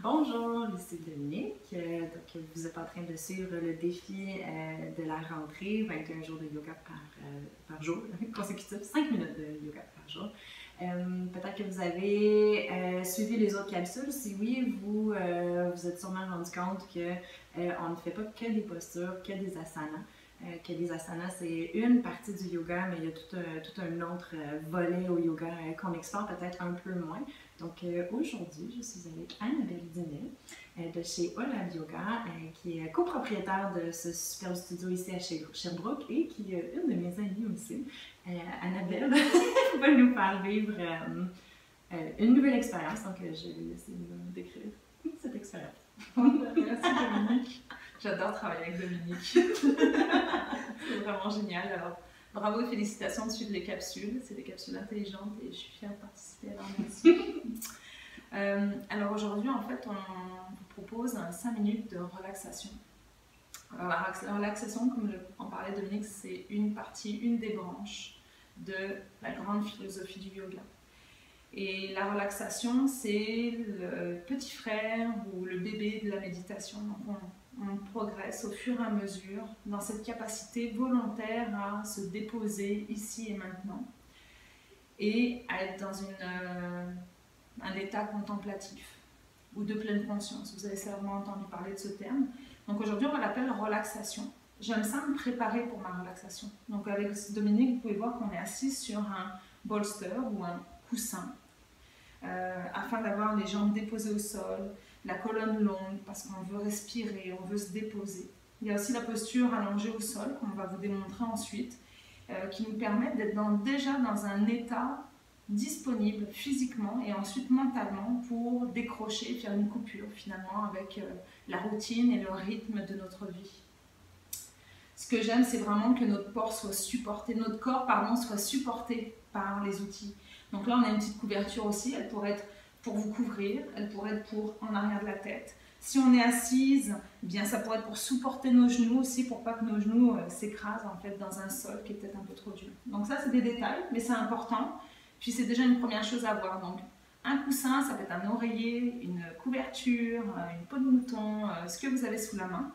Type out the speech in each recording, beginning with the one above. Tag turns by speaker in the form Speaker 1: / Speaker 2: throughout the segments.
Speaker 1: Bonjour, ici Dominique. Donc, vous êtes en train de suivre le défi de la rentrée, 21 jours de yoga par jour, consécutif, 5 minutes de yoga par jour. Peut-être que vous avez suivi les autres capsules. Si oui, vous êtes sûrement rendu compte qu'on ne fait pas que des postures, que des asanas. Que les asanas, c'est une partie du yoga, mais il y a tout un autre volet au yoga qu'on explore peut-être un peu moins. Donc aujourd'hui, je suis avec Annabelle Dinet de chez Olab Yoga, qui est copropriétaire de ce superbe studio ici à Sherbrooke et qui est une de mes amies aussi. Annabelle va nous faire vivre une nouvelle expérience, donc je vais laisser nous décrire cette expérience.
Speaker 2: Merci Dominique. J'adore travailler avec Dominique. C'est vraiment génial. Alors, bravo et félicitations de suivre les capsules. C'est des capsules intelligentes et je suis fière de participer. Alors, merci. Alors aujourd'hui, en fait, on vous propose 5 minutes de relaxation. Alors, la relaxation, comme en parlait Dominique, c'est une des branches de la grande philosophie du yoga. Et la relaxation, c'est le petit frère ou le bébé de la méditation. Donc on progresse au fur et à mesure dans cette capacité volontaire à se déposer ici et maintenant et à être dans un état contemplatif ou de pleine conscience. Vous avez certainement entendu parler de ce terme. Donc aujourd'hui, on l'appelle relaxation. J'aime ça me préparer pour ma relaxation. Donc avec Dominique, vous pouvez voir qu'on est assis sur un bolster ou un coussin. Afin d'avoir les jambes déposées au sol, la colonne longue parce qu'on veut respirer, on veut se déposer. Il y a aussi la posture allongée au sol qu'on va vous démontrer ensuite, qui nous permet d'être déjà dans un état disponible physiquement et ensuite mentalement pour décrocher, faire une coupure finalement avec la routine et le rythme de notre vie. Ce que j'aime, c'est vraiment que notre corps soit supporté, soit supporté par les outils. Donc là, on a une petite couverture aussi, elle pourrait être pour vous couvrir, elle pourrait être pour en arrière de la tête. Si on est assise, eh bien ça pourrait être pour supporter nos genoux aussi, pour pas que nos genoux s'écrasent en fait dans un sol qui est peut-être un peu trop dur. Donc ça, c'est des détails, mais c'est important. Puis c'est déjà une première chose à voir. Donc un coussin, ça peut être un oreiller, une couverture, une peau de mouton, ce que vous avez sous la main.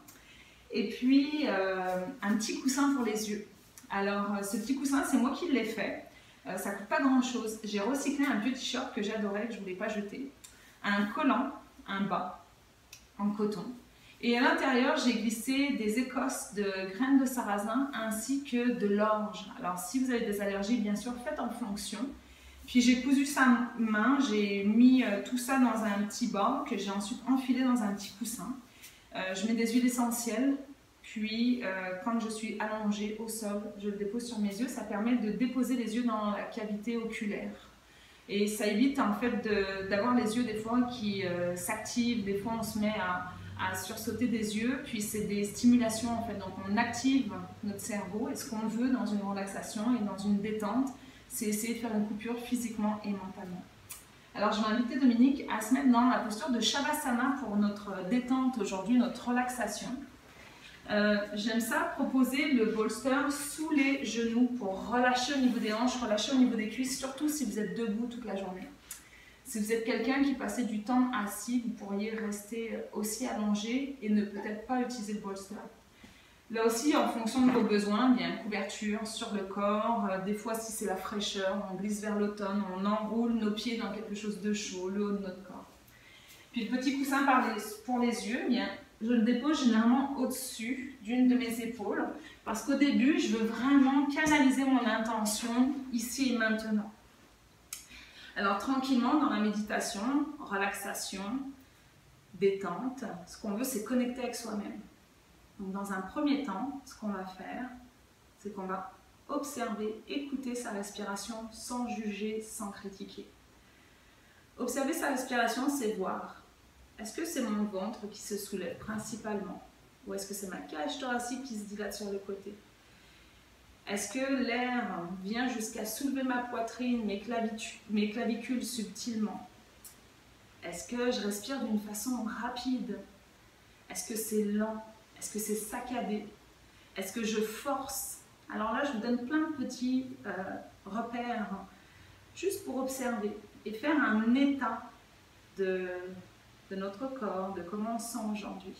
Speaker 2: Et puis un petit coussin pour les yeux. Alors ce petit coussin, c'est moi qui l'ai fait. Ça coûte pas grand chose. J'ai recyclé un vieux t-shirt que j'adorais, que je voulais pas jeter. Un collant, un bas en coton. Et à l'intérieur, j'ai glissé des écosses de graines de sarrasin ainsi que de l'orge. Alors si vous avez des allergies, bien sûr, faites en fonction. Puis j'ai cousu ça main, j'ai mis tout ça dans un petit bas que j'ai ensuite enfilé dans un petit coussin. Je mets des huiles essentielles. Puis, quand je suis allongée au sol, je le dépose sur mes yeux. Ça permet de déposer les yeux dans la cavité oculaire. Et ça évite en fait d'avoir les yeux des fois qui s'activent. Des fois, on se met à sursauter des yeux. Puis, c'est des stimulations en fait. Donc, on active notre cerveau. Et ce qu'on veut dans une relaxation et dans une détente, c'est essayer de faire une coupure physiquement et mentalement. Alors, je vais inviter Dominique à se mettre dans la posture de Shavasana pour notre détente aujourd'hui, notre relaxation. J'aime ça, proposer le bolster sous les genoux pour relâcher au niveau des hanches, relâcher au niveau des cuisses, surtout si vous êtes debout toute la journée. Si vous êtes quelqu'un qui passait du temps assis, vous pourriez rester aussi allongé et ne peut-être pas utiliser le bolster. Là aussi, en fonction de vos besoins, il y a une couverture sur le corps. Des fois, si c'est la fraîcheur, on glisse vers l'automne, on enroule nos pieds dans quelque chose de chaud, le haut de notre corps. Puis le petit coussin pour les yeux, bien, je le dépose généralement au-dessus d'une de mes épaules parce qu'au début, je veux vraiment canaliser mon intention ici et maintenant. Alors tranquillement, dans la méditation, relaxation, détente, ce qu'on veut, c'est connecter avec soi-même. Donc dans un premier temps, ce qu'on va faire, c'est qu'on va observer, écouter sa respiration sans juger, sans critiquer. Observer sa respiration, c'est voir. Est-ce que c'est mon ventre qui se soulève principalement? Ou est-ce que c'est ma cage thoracique qui se dilate sur le côté? Est-ce que l'air vient jusqu'à soulever ma poitrine, mes clavicules subtilement? Est-ce que je respire d'une façon rapide? Est-ce que c'est lent? Est-ce que c'est saccadé? Est-ce que je force? Alors là, je vous donne plein de petits repères juste pour observer et faire un état de notre corps, de comment on se sent aujourd'hui.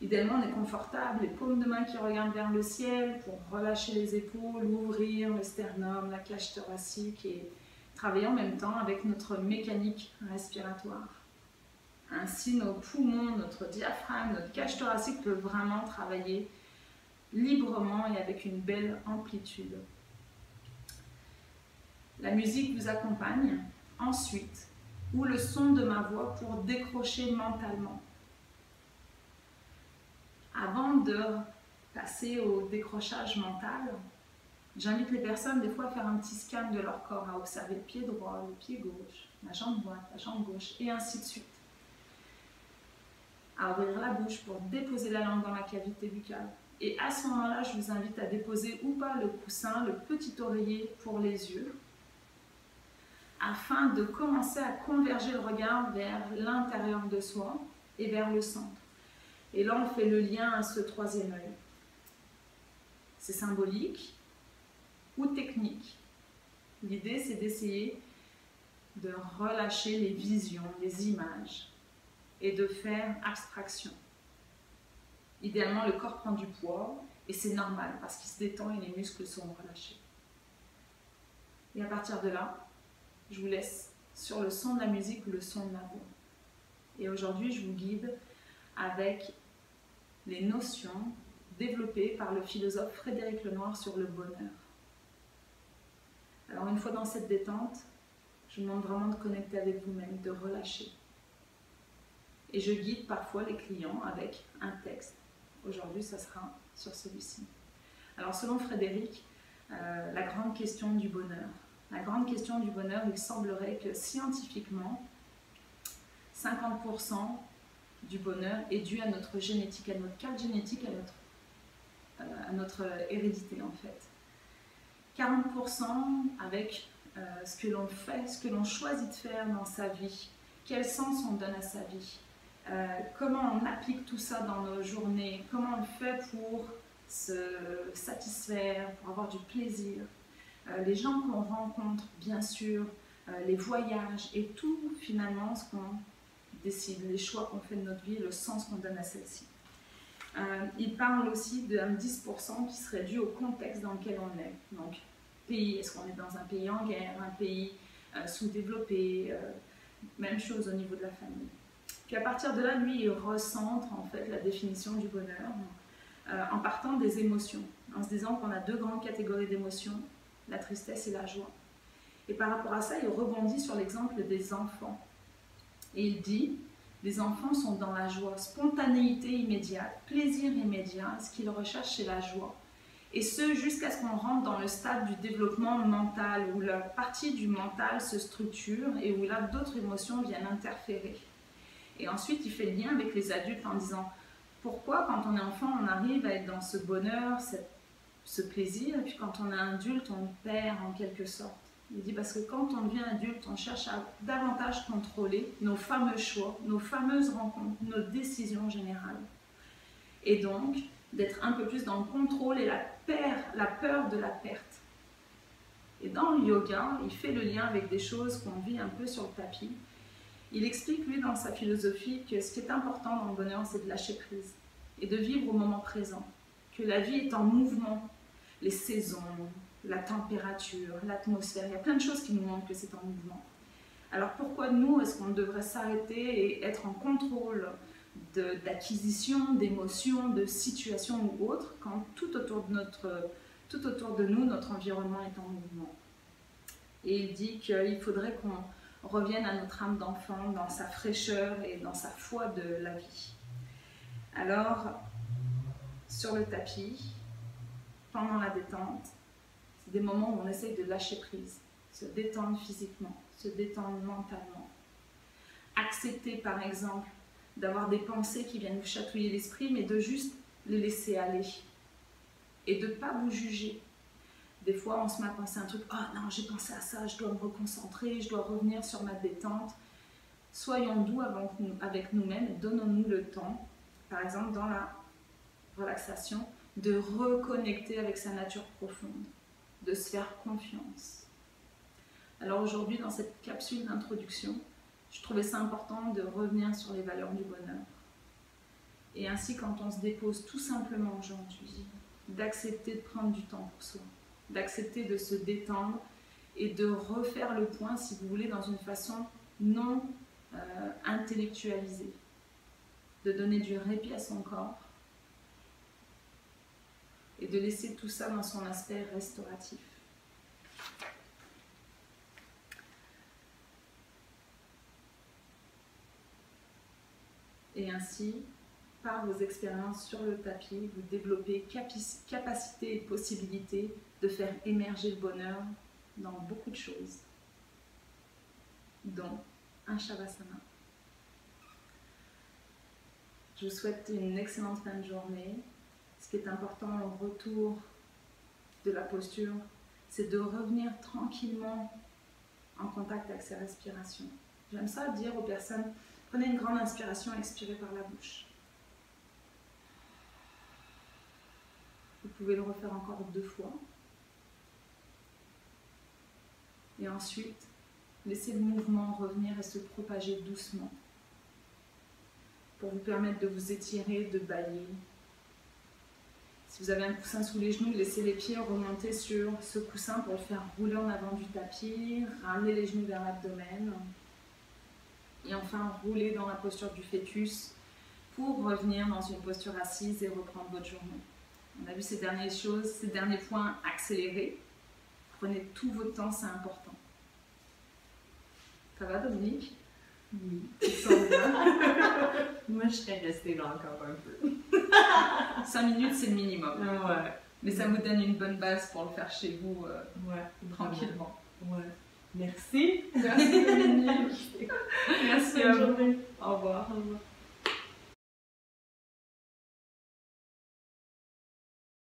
Speaker 2: Idéalement, on est confortable, les paumes de main qui regardent vers le ciel pour relâcher les épaules, ouvrir le sternum, la cage thoracique et travailler en même temps avec notre mécanique respiratoire. Ainsi, nos poumons, notre diaphragme, notre cage thoracique peuvent vraiment travailler librement et avec une belle amplitude. La musique vous accompagne ensuite, ou le son de ma voix pour décrocher mentalement. Avant de passer au décrochage mental, j'invite les personnes des fois à faire un petit scan de leur corps, à observer le pied droit, le pied gauche, la jambe droite, la jambe gauche, et ainsi de suite. À ouvrir la bouche pour déposer la langue dans la cavité buccale. Et à ce moment-là, je vous invite à déposer ou pas le coussin, le petit oreiller pour les yeux, afin de commencer à converger le regard vers l'intérieur de soi et vers le centre. Et là, on fait le lien à ce troisième œil. C'est symbolique ou technique. L'idée, c'est d'essayer de relâcher les visions, les images, et de faire abstraction. Idéalement, le corps prend du poids, et c'est normal, parce qu'il se détend et les muscles sont relâchés. Et à partir de là, je vous laisse sur le son de la musique ou le son de ma voix. Et aujourd'hui, je vous guide avec les notions développées par le philosophe Frédéric Lenoir sur le bonheur. Alors une fois dans cette détente, je vous demande vraiment de connecter avec vous-même, de relâcher. Et je guide parfois les clients avec un texte. Aujourd'hui, ça sera sur celui-ci. Alors selon Frédéric, la grande question du bonheur. La grande question du bonheur, il semblerait que scientifiquement, 50% du bonheur est dû à notre génétique, à notre carte génétique, à notre hérédité en fait. 40% avec ce que l'on fait, ce que l'on choisit de faire dans sa vie, quel sens on donne à sa vie, comment on applique tout ça dans nos journées, comment on fait pour se satisfaire, pour avoir du plaisir, les gens qu'on rencontre, bien sûr, les voyages et tout finalement ce qu'on décide, les choix qu'on fait de notre vie, le sens qu'on donne à celle-ci. Il parle aussi d'un 10% qui serait dû au contexte dans lequel on est. Donc, pays, est-ce qu'on est dans un pays en guerre, un pays sous-développé, même chose au niveau de la famille. Puis à partir de là, lui, il recentre en fait la définition du bonheur en partant des émotions, en se disant qu'on a deux grandes catégories d'émotions, la tristesse et la joie. Et par rapport à ça, il rebondit sur l'exemple des enfants. Et il dit, les enfants sont dans la joie, spontanéité immédiate, plaisir immédiat, ce qu'ils recherchent c'est la joie. Et ce, jusqu'à ce qu'on rentre dans le stade du développement mental, où la partie du mental se structure et où là, d'autres émotions viennent interférer. Et ensuite, il fait le lien avec les adultes en disant, pourquoi quand on est enfant, on arrive à être dans ce bonheur, ce plaisir, et puis quand on est adulte, on perd en quelque sorte. Il dit parce que quand on devient adulte, on cherche à davantage contrôler nos fameux choix, nos fameuses rencontres, nos décisions générales. Et donc, d'être un peu plus dans le contrôle et la peur de la perte. Et dans le yoga, il fait le lien avec des choses qu'on vit un peu sur le tapis. Il explique, lui, dans sa philosophie, que ce qui est important dans le bonheur, c'est de lâcher prise et de vivre au moment présent. Que la vie est en mouvement, les saisons, la température, l'atmosphère, il y a plein de choses qui nous montrent que c'est en mouvement. Alors pourquoi nous, est-ce qu'on devrait s'arrêter et être en contrôle d'acquisition, d'émotions, de situations ou autres, quand tout autour de nous, notre environnement est en mouvement. Et il dit qu'il faudrait qu'on revienne à notre âme d'enfant, dans sa fraîcheur et dans sa foi de la vie. Alors, sur le tapis, pendant la détente, c'est des moments où on essaye de lâcher prise, se détendre physiquement, se détendre mentalement. Accepter par exemple d'avoir des pensées qui viennent vous chatouiller l'esprit, mais de juste les laisser aller et de ne pas vous juger. Des fois, on se met à penser un truc, « Ah non, j'ai pensé à ça, je dois me reconcentrer, je dois revenir sur ma détente. » Soyons doux avec nous-mêmes et donnons-nous le temps, par exemple dans la relaxation, de reconnecter avec sa nature profonde, de se faire confiance. Alors aujourd'hui, dans cette capsule d'introduction, je trouvais ça important de revenir sur les valeurs du bonheur. Et ainsi, quand on se dépose tout simplement aujourd'hui, d'accepter de prendre du temps pour soi, d'accepter de se détendre et de refaire le point, si vous voulez, dans une façon non intellectualisée, de donner du répit à son corps et de laisser tout ça dans son aspect restauratif. Et ainsi, par vos expériences sur le tapis, vous développez capacité et possibilité de faire émerger le bonheur dans beaucoup de choses, dont un Shavasana. Je vous souhaite une excellente fin de journée. Ce qui est important au retour de la posture, c'est de revenir tranquillement en contact avec ses respirations. J'aime ça dire aux personnes, prenez une grande inspiration, expirez par la bouche. Vous pouvez le refaire encore 2 fois. Et ensuite, laissez le mouvement revenir et se propager doucement pour vous permettre de vous étirer, de bâiller. Si vous avez un coussin sous les genoux, laissez les pieds remonter sur ce coussin pour le faire rouler en avant du tapis, ramener les genoux vers l'abdomen. Et enfin, rouler dans la posture du fœtus pour revenir dans une posture assise et reprendre votre journée. On a vu ces derniers points accélérés. Prenez tout votre temps, c'est important. Ça va, Dominique?
Speaker 1: Oui, tu sens bien. Moi, je serais restée là encore un peu.
Speaker 2: 5 minutes, c'est le minimum.
Speaker 1: Ouais.
Speaker 2: Mais ça vous donne une bonne base pour le faire chez vous tranquillement.
Speaker 1: Ouais. Merci.
Speaker 2: Merci, Dominique. Merci à vous.
Speaker 1: Au revoir. Au revoir.